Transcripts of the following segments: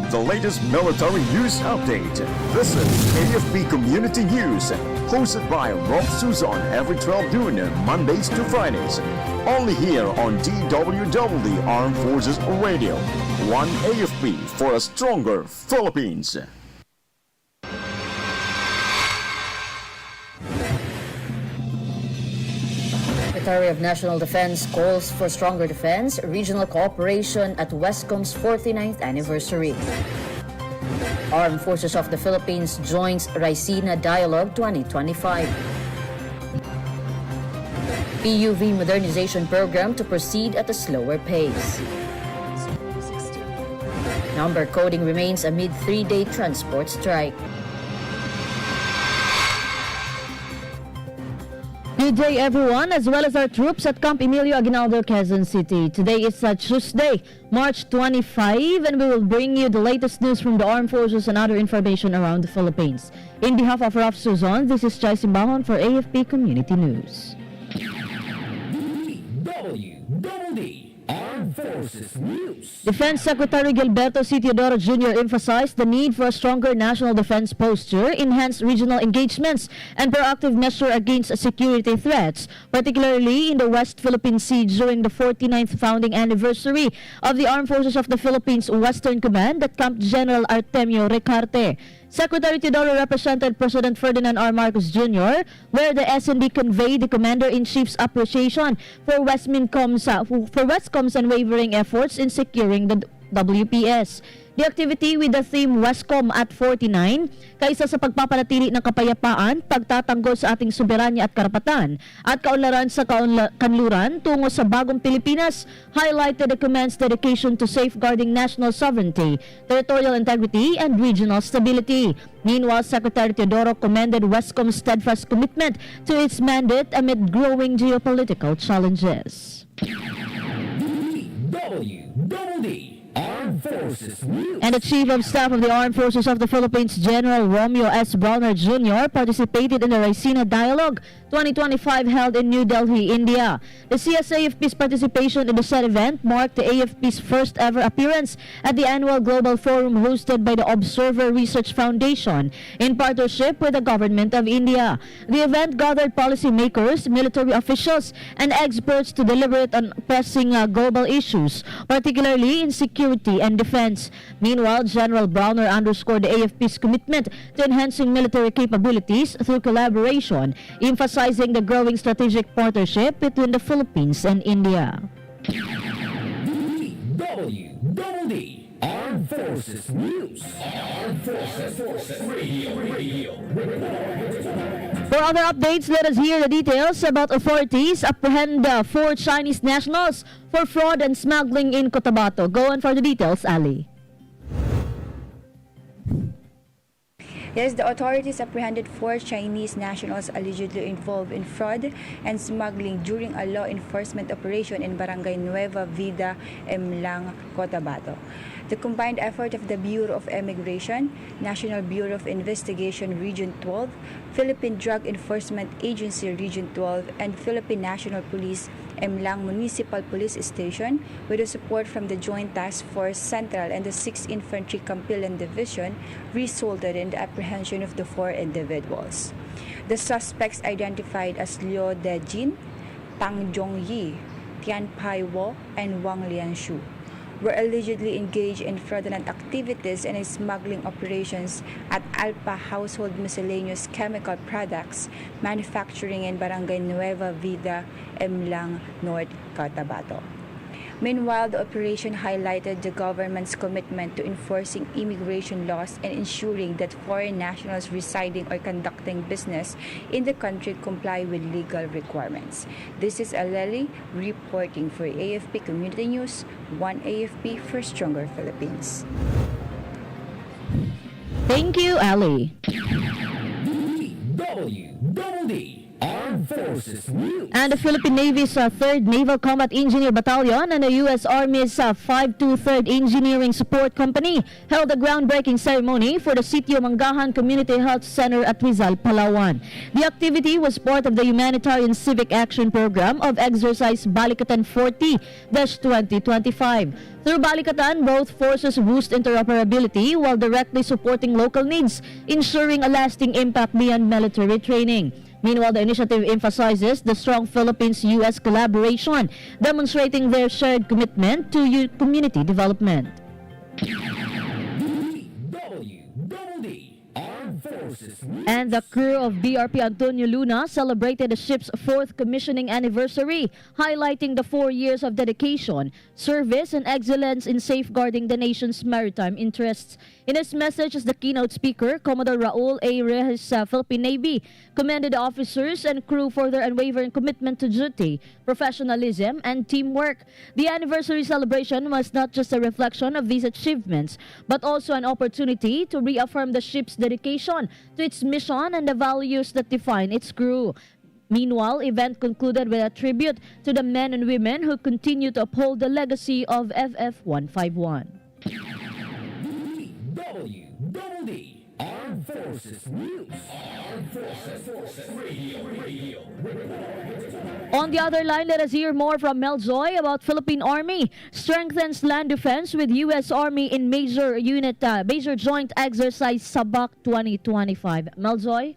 the latest military news update. This is AFP Community News, hosted by Rob Suzon every 12 noon, Mondays to Fridays. Only here on DWDD Armed Forces Radio. One AFP for a stronger Philippines. Secretary of National Defense calls for stronger defense, regional cooperation at Westcom's 49th anniversary. Armed Forces of the Philippines joins Ricina Dialogue 2025. PUV modernization program to proceed at a slower pace. Number coding remains amid 3-day transport strike. Good day, everyone, as well as our troops at Camp Emilio Aguinaldo, Quezon City. Today is Tuesday, March 25, and we will bring you the latest news from the Armed Forces and other information around the Philippines. In behalf of Raf Suzon, this is Chai Simbahon for AFP Community News. DWDD Armed Forces News. Defense Secretary Gilberto C. Teodoro Jr. emphasized the need for a stronger national defense posture, enhanced regional engagements, and proactive measure against security threats, particularly in the West Philippine Sea during the 49th founding anniversary of the Armed Forces of the Philippines Western Command at Camp General Artemio Recarte. Secretary Teodoro represented President Ferdinand R. Marcos Jr., where the SND conveyed the Commander-in-Chief's appreciation for Westcom's unwavering efforts in securing the WPS. The activity with the theme Westcom at 49, kaisa sa pagpapanatili ng kapayapaan, pagtatanggol sa ating soberanya at karapatan, at kaunlaran sa kanluran tungo sa bagong Pilipinas, highlighted the command's dedication to safeguarding national sovereignty, territorial integrity, and regional stability. Meanwhile, Secretary Teodoro commended Westcom's steadfast commitment to its mandate amid growing geopolitical challenges. DWDD Armed Forces News. And the Chief of Staff of the Armed Forces of the Philippines, General Romeo S. Browner Jr., participated in the Ricina Dialogue 2025 held in New Delhi, India. The CSAFP's participation in the said event marked the AFP's first ever appearance at the annual Global Forum hosted by the Observer Research Foundation in partnership with the Government of India. The event gathered policymakers, military officials, and experts to deliberate on pressing global issues, particularly in security and defense. Meanwhile, General Browner underscored the AFP's commitment to enhancing military capabilities through collaboration, emphasizing the growing strategic partnership between the Philippines and India. DWDD Armed Forces News. Armed Forces Radio. For other updates, let us hear the details about authorities apprehend 4 Chinese nationals for fraud and smuggling in Cotabato. Go on for the details, Ali. Yes, the authorities apprehended 4 Chinese nationals allegedly involved in fraud and smuggling during a law enforcement operation in Barangay Nueva Vida, Emlang, Cotabato. The combined effort of the Bureau of Immigration, National Bureau of Investigation Region 12, Philippine Drug Enforcement Agency Region 12, and Philippine National Police Emlang Municipal Police Station, with the support from the Joint Task Force Central and the 6th Infantry Campilan Division, resulted in the apprehension of the 4 individuals. The suspects, identified as Liu Dejin, Tang Zhongyi, Tian Pai Wo, and Wang Lianshu, were allegedly engaged in fraudulent activities and smuggling operations at Alpa Household Miscellaneous Chemical Products manufacturing in Barangay Nueva Vida, Emlang, North Cotabato. Meanwhile, the operation highlighted the government's commitment to enforcing immigration laws and ensuring that foreign nationals residing or conducting business in the country comply with legal requirements. This is Aleli reporting for AFP Community News, One AFP for Stronger Philippines. Thank you, Ali. DWDD Armed Forces News. And the Philippine Navy's 3rd Naval Combat Engineer Battalion and the U.S. Army's 523rd Engineering Support Company held a groundbreaking ceremony for the Sitio Mangahan Community Health Center at Rizal, Palawan. The activity was part of the Humanitarian Civic Action Program of Exercise Balikatan 40-2025. Through Balikatan, both forces boost interoperability while directly supporting local needs, ensuring a lasting impact beyond military training. Meanwhile, the initiative emphasizes the strong Philippines-U.S. collaboration, demonstrating their shared commitment to community development. DWDD Armed Forces News. And the crew of BRP Antonio Luna celebrated the ship's 4th commissioning anniversary, highlighting the 4 years of dedication, service, and excellence in safeguarding the nation's maritime interests. In his message as the keynote speaker, Commodore Raul A. Reyes, Philippine Navy, commended the officers and crew for their unwavering commitment to duty, professionalism, and teamwork. The anniversary celebration was not just a reflection of these achievements, but also an opportunity to reaffirm the ship's dedication to its mission and the values that define its crew. Meanwhile, event concluded with a tribute to the men and women who continue to uphold the legacy of FF151. DWDD Armed Forces News. Armed Forces Radio. On the other line, let us hear more from Mel Joy about Philippine Army strengthens land defense with U.S. Army in major joint exercise Sabak 2025. Mel Joy?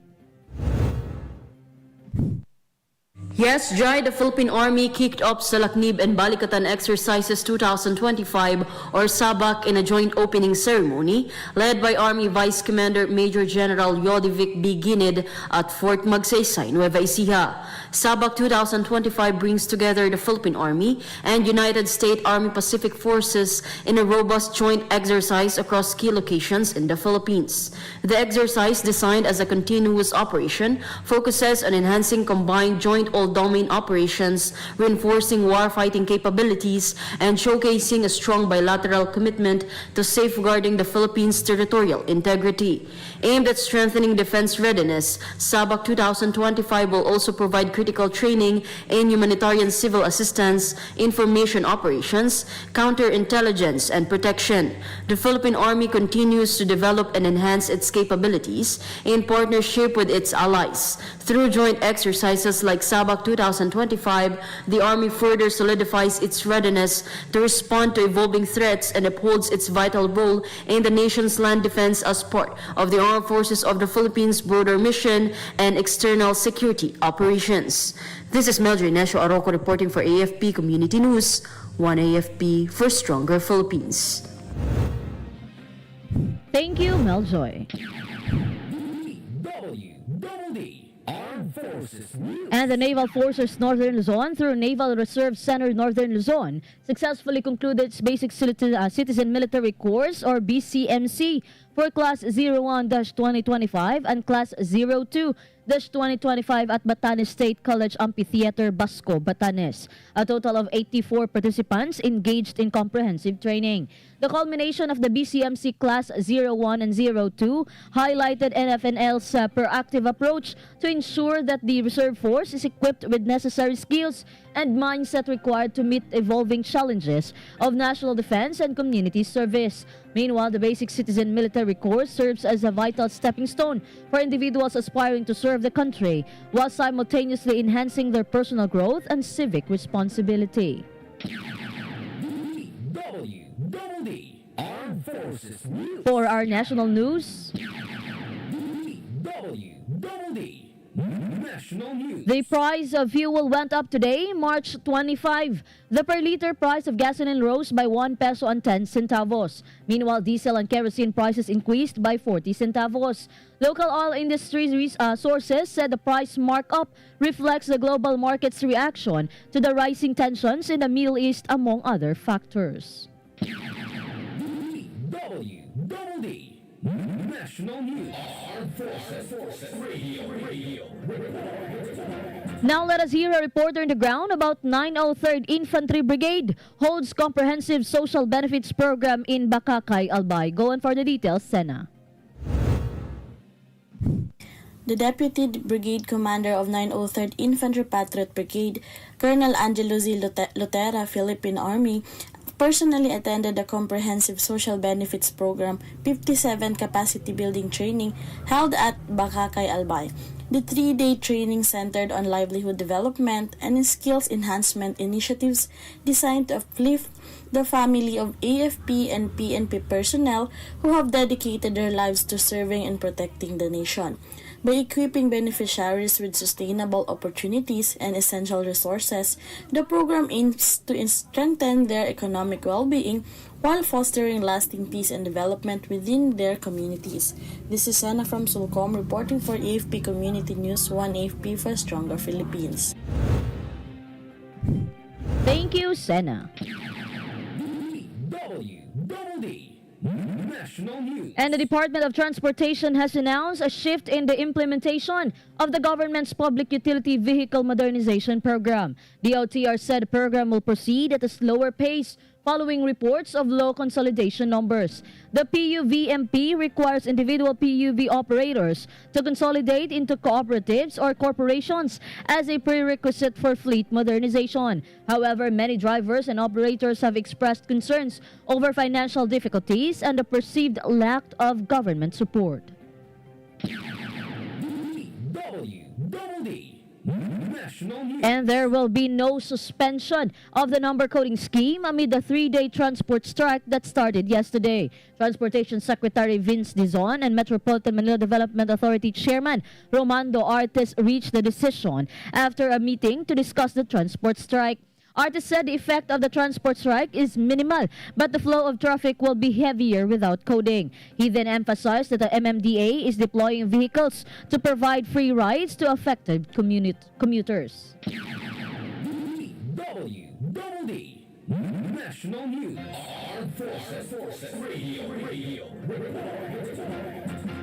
Yes, Jai, the Philippine Army kicked off Salaknib and Balikatan Exercises 2025 or SABAC in a joint opening ceremony led by Army Vice Commander Major General Yodivic B. Ginid at Fort Magsaysay, Nueva Ecija. SABAC 2025 brings together the Philippine Army and United States Army Pacific Forces in a robust joint exercise across key locations in the Philippines. The exercise, designed as a continuous operation, focuses on enhancing combined joint all-domain operations, reinforcing warfighting capabilities, and showcasing a strong bilateral commitment to safeguarding the Philippines' territorial integrity. Aimed at strengthening defense readiness, SABAC 2025 will also provide critical training in humanitarian civil assistance, information operations, counterintelligence, and protection. The Philippine Army continues to develop and enhance its capabilities in partnership with its allies. Through joint exercises like SABAC 2025, the Army further solidifies its readiness to respond to evolving threats and upholds its vital role in the nation's land defense as part of the Armed Forces of the Philippines' broader mission and external security operations. This is Meldry Nesho Arroco reporting for AFP Community News, 1 AFP for Stronger Philippines. Thank you, Mel Joy. DWDD Armed Forces News. And the Naval Forces Northern Luzon through Naval Reserve Center Northern Luzon successfully concluded its Basic Citizen Military Course or BCMC for Class 01-2025 and Class 02-2025 at Batanes State College Amphitheater, Basco, Batanes. A total of 84 participants engaged in comprehensive training. The culmination of the BCMC Class 01 and 02 highlighted NFNL's proactive approach to ensure that the Reserve Force is equipped with necessary skills and mindset required to meet evolving challenges of national defense and community service. Meanwhile, the Basic Citizen Military Course serves as a vital stepping stone for individuals aspiring to serve the country while simultaneously enhancing their personal growth and civic responsibility. DWDD Armed Forces News. For our national news, DWDD National News. the price of fuel went up today, March 25. The per liter price of gasoline rose by 1 peso and 10 centavos. Meanwhile, diesel and kerosene prices increased by 40 centavos. Local oil industry sources said the price markup reflects the global market's reaction to the rising tensions in the Middle East, among other factors. DWDD National News. Armed Forces Radio. Now let us hear a report on the ground about 903rd Infantry Brigade holds comprehensive social benefits program in Bakakay, Albay. Go on for the details, Sena. The the Deputy Brigade Commander of 903rd Infantry Patriot Brigade, Colonel Angelo Z. Lutera, Philippine Army, personally attended the Comprehensive Social Benefits Program 57 Capacity Building Training held at Bakakay, Albay. The 3-day training centered on livelihood development and skills enhancement initiatives designed to uplift the family of AFP and PNP personnel who have dedicated their lives to serving and protecting the nation. By equipping beneficiaries with sustainable opportunities and essential resources, the program aims to strengthen their economic well-being while fostering lasting peace and development within their communities. This is Sana from Sulcom reporting for AFP Community News, 1 AFP for Stronger Philippines. Thank you, Sena. DWDD National News. And the Department of Transportation has announced a shift in the implementation of the government's Public Utility Vehicle Modernization Program. The OTR said the program will proceed at a slower pace following reports of low consolidation numbers. The PUVMP requires individual PUV operators to consolidate into cooperatives or corporations as a prerequisite for fleet modernization. However, many drivers and operators have expressed concerns over financial difficulties and the perceived lack of government support. DWDD National News. And there will be no suspension of the number coding scheme amid the 3-day transport strike that started yesterday. Transportation Secretary Vince Dizon and Metropolitan Manila Development Authority Chairman Romando Artes reached the decision after a meeting to discuss the transport strike. Artis said the effect of the transport strike is minimal, but the flow of traffic will be heavier without coding. He then emphasized that the MMDA is deploying vehicles to provide free rides to affected commuters. DWDD National News. Armed Forces Radio.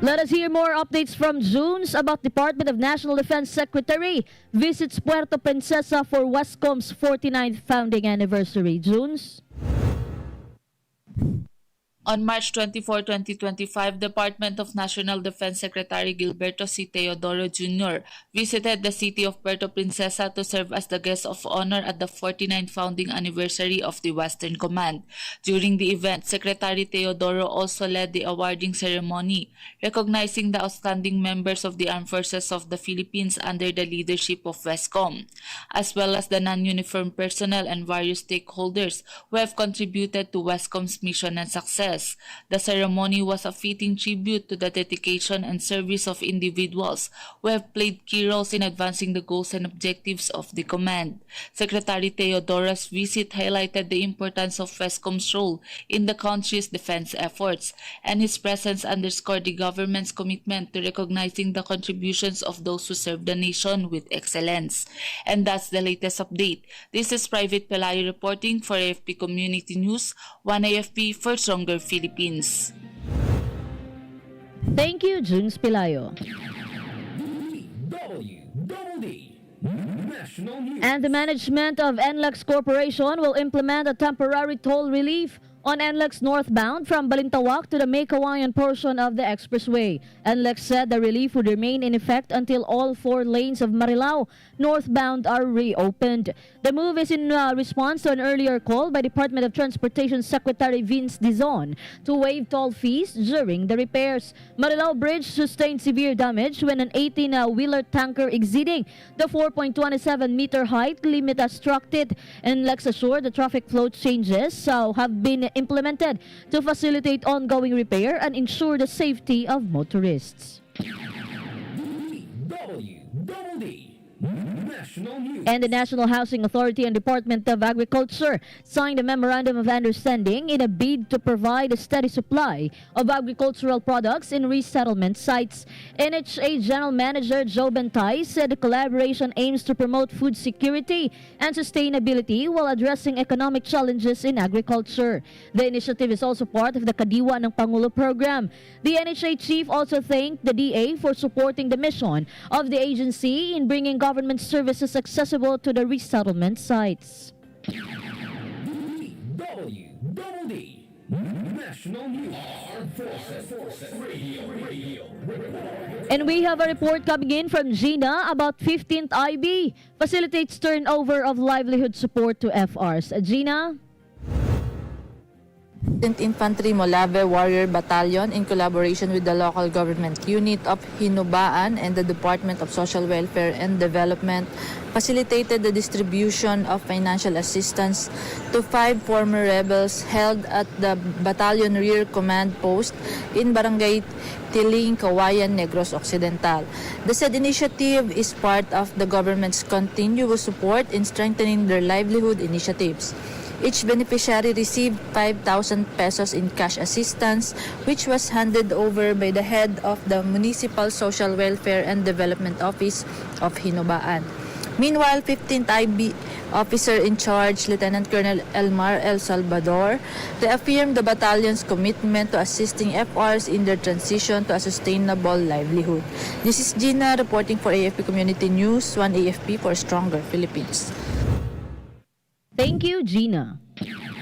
Let us hear more updates from Junes about Department of National Defense Secretary visits Puerto Princesa for Westcom's 49th founding anniversary. Junes? On March 24, 2025, Department of National Defense Secretary Gilberto C. Teodoro Jr. visited the city of Puerto Princesa to serve as the guest of honor at the 49th founding anniversary of the Western Command. During the event, Secretary Teodoro also led the awarding ceremony, recognizing the outstanding members of the Armed Forces of the Philippines under the leadership of Westcom, as well as the non-uniformed personnel and various stakeholders who have contributed to Westcom's mission and success. The ceremony was a fitting tribute to the dedication and service of individuals who have played key roles in advancing the goals and objectives of the command. Secretary Teodoro's visit highlighted the importance of Westcom's role in the country's defense efforts, and his presence underscored the government's commitment to recognizing the contributions of those who serve the nation with excellence. And that's the latest update. This is Private Pelayo reporting for AFP Community News, 1 AFP for Stronger Philippines. Thank you, Junes Pilayo. DWDD National News. And the management of NLEX Corporation will implement a temporary toll relief on NLEX northbound from Balintawak to the May Kawayan portion of the expressway. NLEX said the relief would remain in effect until all 4 lanes of Marilao northbound are reopened. The move is in response to an earlier call by Department of Transportation Secretary Vince Dizon to waive toll fees during the repairs. Marilao Bridge sustained severe damage when an 18-wheeler tanker exceeding the 4.27-meter height limit struck it. NLEX assured the traffic flow changes have been implemented to facilitate ongoing repair and ensure the safety of motorists. DWDD National News. And the National Housing Authority and Department of Agriculture signed a memorandum of understanding in a bid to provide a steady supply of agricultural products in resettlement sites. NHA General Manager Joe Bentay said the collaboration aims to promote food security and sustainability while addressing economic challenges in agriculture. The initiative is also part of the Kadiwa ng Pangulo program. The NHA chief also thanked the DA for supporting the mission of the agency in bringing government services accessible to the resettlement sites. DWDD National News. Armed Forces Radio. And we have a report coming in from Gina about 15th IB facilitates turnover of livelihood support to FRs. Gina? 15th Infantry Molave Warrior Battalion, in collaboration with the local government unit of Hinubaan and the Department of Social Welfare and Development, facilitated the distribution of financial assistance to 5 former rebels held at the Battalion Rear Command Post in Barangay Tiling, Kawayan, Negros Occidental. The said initiative is part of the government's continuous support in strengthening their livelihood initiatives. Each beneficiary received 5,000 pesos in cash assistance, which was handed over by the head of the Municipal Social Welfare and Development Office of Hinubaan. Meanwhile, 15th IB Officer in Charge, Lieutenant Colonel Elmar El Salvador, reaffirmed the battalion's commitment to assisting FRs in their transition to a sustainable livelihood. This is Gina reporting for AFP Community News, 1 AFP for Stronger Philippines. Thank you, Gina. DWDD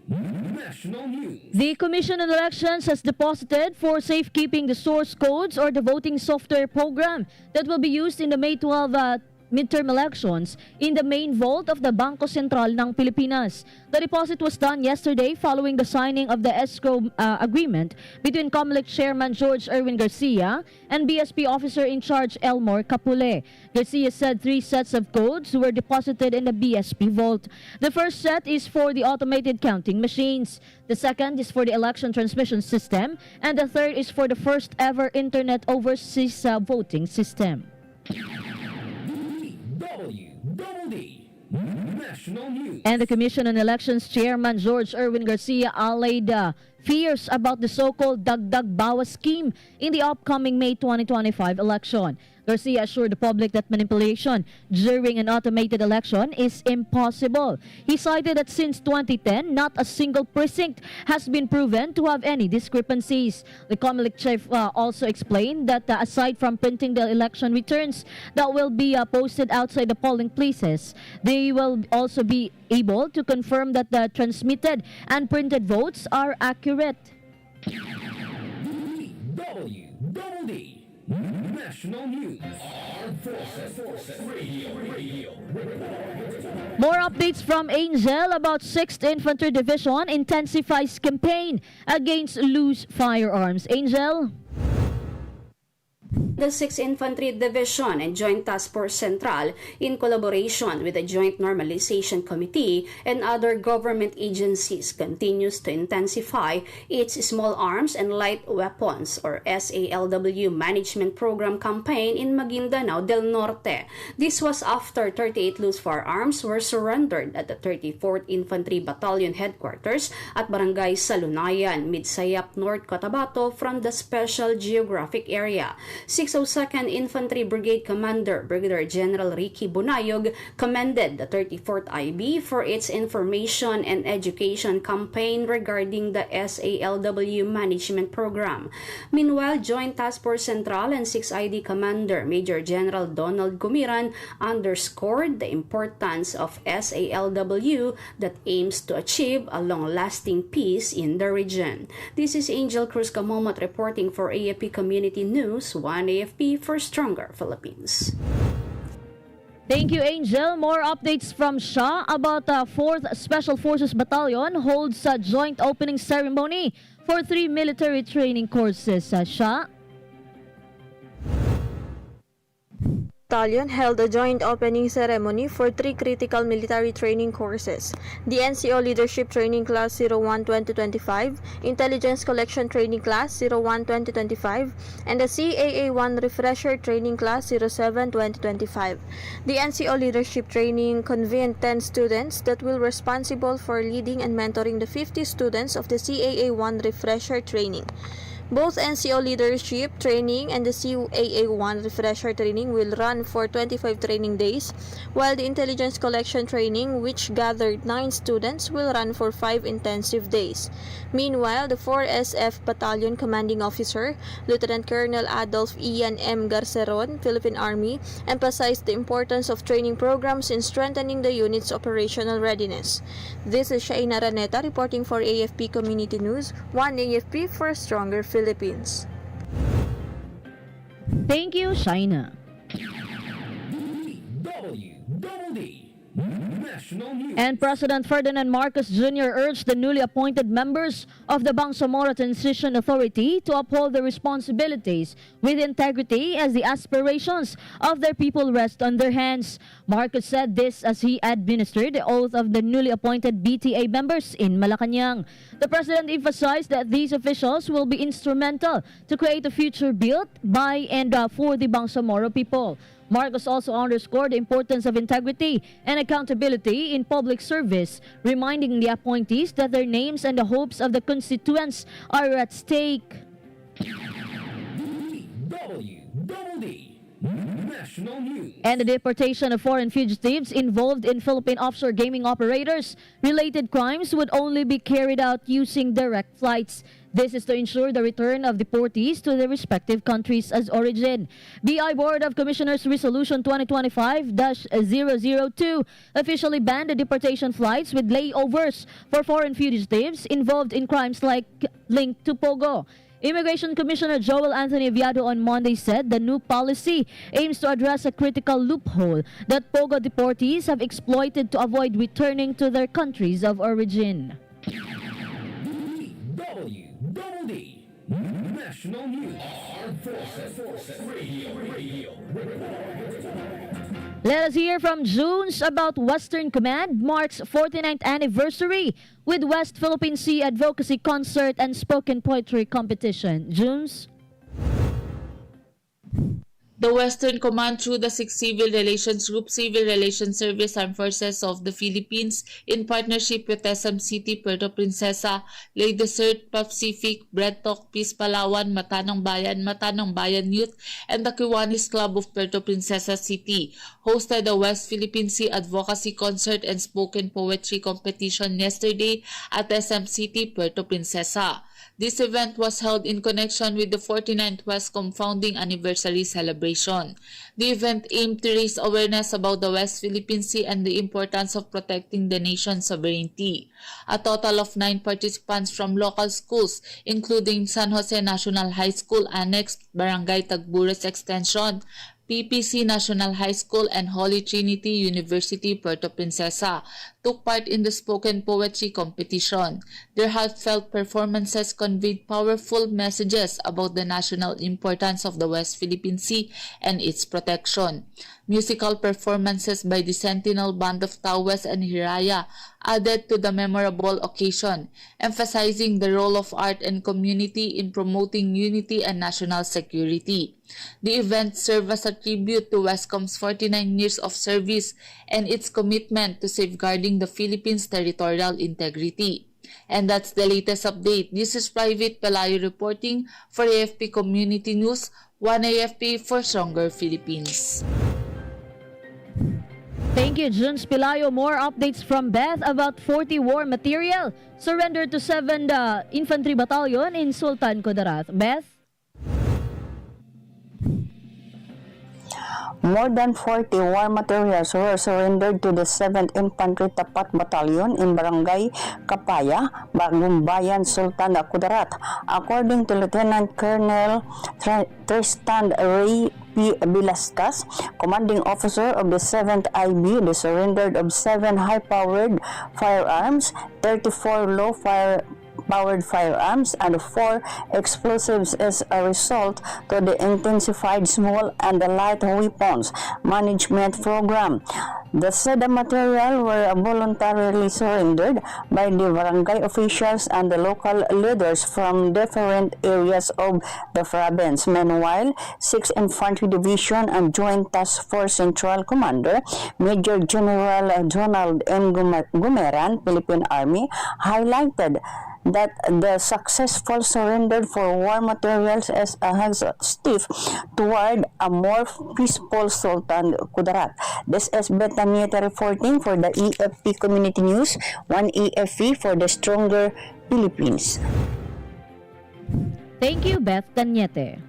National News. The Commission on Elections has deposited for safekeeping the source codes or the voting software program that will be used in the May 12 midterm elections in the main vault of the Bangko Sentral ng Pilipinas. The deposit was done yesterday following the signing of the escrow agreement between COMELEC Chairman George Erwin Garcia and BSP Officer in Charge Elmore Capule. Garcia said 3 sets of codes were deposited in the BSP vault. The first set is for the automated counting machines. The second is for the election transmission system, and the third is for the first ever internet overseas voting system. DWDD National News. And the Commission on Elections Chairman George Erwin Garcia allayed fears about the so-called Dagdag Bawas scheme in the upcoming May 2025 election. Garcia assured the public that manipulation during an automated election is impossible. He cited that since 2010, not a single precinct has been proven to have any discrepancies. The COMELEC chief also explained that aside from printing the election returns that will be posted outside the polling places, they will also be able to confirm that the transmitted and printed votes are accurate. DWDD National News. Armed Forces Radio. More updates from Angel about 6th Infantry Division intensifies campaign against loose firearms. Angel? The 6th Infantry Division and Joint Task Force Central, in collaboration with the Joint Normalization Committee and other government agencies, continues to intensify its small arms and light weapons or SALW management program campaign in Maguindanao del Norte. This was after 38 loose firearms were surrendered at the 34th Infantry Battalion headquarters at Barangay Salunayan, Midsayap, North Cotabato from the Special Geographic Area. 602nd Infantry Brigade Commander Brigadier General Ricky Bunayog commended the 34th IB for its information and education campaign regarding the SALW management program. Meanwhile, Joint Task Force Central and 6ID Commander Major General Donald Gumiran underscored the importance of SALW that aims to achieve a long-lasting peace in the region. This is Angel Cruz Camomot reporting for AFP Community News, 1 AFP for Stronger Philippines. Thank you, Angel. More updates from Shah about 4th Special Forces Battalion holds a joint opening ceremony for 3 military training courses. Shah? Battalion held a joint opening ceremony for 3 critical military training courses: the NCO Leadership Training Class 01 2025, Intelligence Collection Training Class 01 2025, and the CAA-1 Refresher Training Class 07 2025. The NCO Leadership Training convened 10 students that will be responsible for leading and mentoring the 50 students of the CAA-1 Refresher Training. Both NCO leadership training and the CAA-1 refresher training will run for 25 training days, while the intelligence collection training, which gathered 9 students, will run for 5 intensive days. Meanwhile, the 4SF Battalion Commanding Officer, Lieutenant Colonel Adolf Ian M. Garceron, Philippine Army, emphasized the importance of training programs in strengthening the unit's operational readiness. This is Shaina Raneta reporting for AFP Community News, one AFP for a stronger Philippines. Thank you, Shaina. DWDD National News. And President Ferdinand Marcos Jr. urged the newly appointed members of the Bangsamoro Transition Authority to uphold their responsibilities with integrity as the aspirations of their people rest on their hands. Marcos said this as he administered the oath of the newly appointed BTA members in Malacanang. The President emphasized that these officials will be instrumental to create a future built by and for the Bangsamoro people. Marcos also underscored the importance of integrity and accountability in public service, reminding the appointees that their names and the hopes of the constituents are at stake. DWDD National News. And the deportation of foreign fugitives involved in Philippine offshore gaming operators. Related crimes would only be carried out using direct flights. This is to ensure the return of deportees to their respective countries as origin. BI Board of Commissioners Resolution 2025-002 officially banned the deportation flights with layovers for foreign fugitives involved in crimes linked to Pogo. Immigration Commissioner Joel Anthony Viado on Monday said the new policy aims to address a critical loophole that Pogo deportees have exploited to avoid returning to their countries of origin. DWDD National News. Armed Forces Radio. Let us hear from Junes about Western Command marks 49th anniversary with West Philippine Sea Advocacy Concert and Spoken Poetry Competition. Junes? The Western Command, through the 6th Civil Relations Group, Civil Relations Service Armed Forces of the Philippines, in partnership with SM City, Puerto Princesa, Lay Desert, Pacific, Bread Talk, Peace Palawan, Matanang Bayan Youth, and the Kiwanis Club of Puerto Princesa City, hosted the West Philippine Sea Advocacy Concert and Spoken Poetry Competition yesterday at SM City, Puerto Princesa. This event was held in connection with the 49th Westcom founding anniversary celebration. The event aimed to raise awareness about the West Philippine Sea and the importance of protecting the nation's sovereignty. A total of 9 participants from local schools, including San Jose National High School Annex, Barangay Tagbures Extension, PPC National High School, and Holy Trinity University, Puerto Princesa, took part in the spoken poetry competition. Their heartfelt performances conveyed powerful messages about the national importance of the West Philippine Sea and its protection. Musical performances by the Sentinel Band of Tawas and Hiraya added to the memorable occasion, emphasizing the role of art and community in promoting unity and national security. The event served as a tribute to Westcom's 49 years of service and its commitment to safeguarding the Philippines' territorial integrity. And that's the latest update. This is Private Pelayo reporting for AFP Community News, one AFP for stronger Philippines. Thank you, Junes Pilayo. More updates from Beth about 40 war material surrendered to 7th Infantry Battalion in Sultan Kudarat. Beth? More than 40 war materials were surrendered to the 7th Infantry Tapat Battalion in Barangay Kapaya, Bagumbayan, Sultan Kudarat. According to Lieutenant Colonel Tristan Ray P. Bilastas, commanding officer of the 7th IB, the surrender of 7 high-powered firearms, 34 low-powered firearms, and 4 explosives as a result to the intensified small and light weapons management program. The said material were voluntarily surrendered by the barangay officials and the local leaders from different areas of the province. Meanwhile, 6th Infantry Division and Joint Task Force Central Commander Major General Donald N. Gumeran, Philippine Army, highlighted that the successful surrender for war materials has a step toward a more peaceful Sultan Kudarat. This is Betanieta reporting for the AFP Community News, one AFP for the stronger Philippines. Thank you, Beth Daniete.